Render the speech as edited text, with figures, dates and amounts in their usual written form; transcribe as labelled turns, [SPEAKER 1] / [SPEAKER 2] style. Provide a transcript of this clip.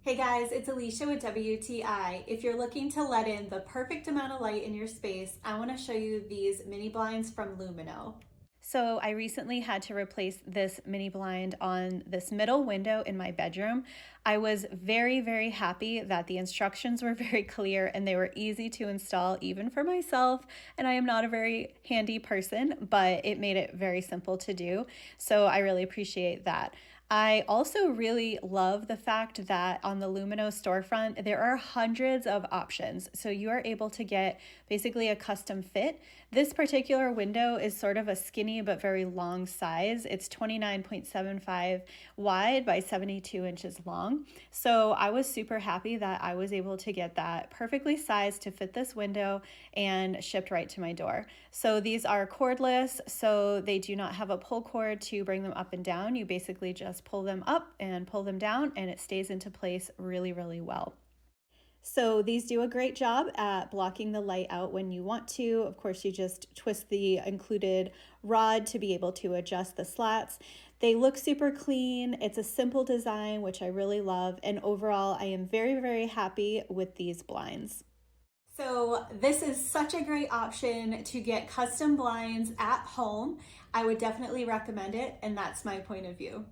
[SPEAKER 1] Hey guys, it's Alicia with WTI. If you're looking to let in the perfect amount of light in your space, I want to show you these mini blinds from Lumino. So I recently had to replace this mini blind on this middle window in my bedroom. I was very happy that the instructions were very clear and they were easy to install even for myself. And I am not a very handy person, but it made it very simple to do. So I really appreciate that. I also really love the fact that on the Lumino storefront, there are hundreds of options. So you are able to get basically a custom fit. This particular window is sort of a skinny but very long size. It's 29.75 wide by 72 inches long. So I was super happy that I was able to get that perfectly sized to fit this window and shipped right to my door. So these are cordless, so they do not have a pull cord to bring them up and down. You basically just pull them up and pull them down and it stays into place really well. So these do a great job at blocking the light out when you want to. Of course, you just twist the included rod to be able to adjust the slats. They look super clean. It's a simple design, which I really love. And overall, I am very happy with these blinds. So this is such a great option to get custom blinds at home. I would definitely recommend it, and that's my point of view.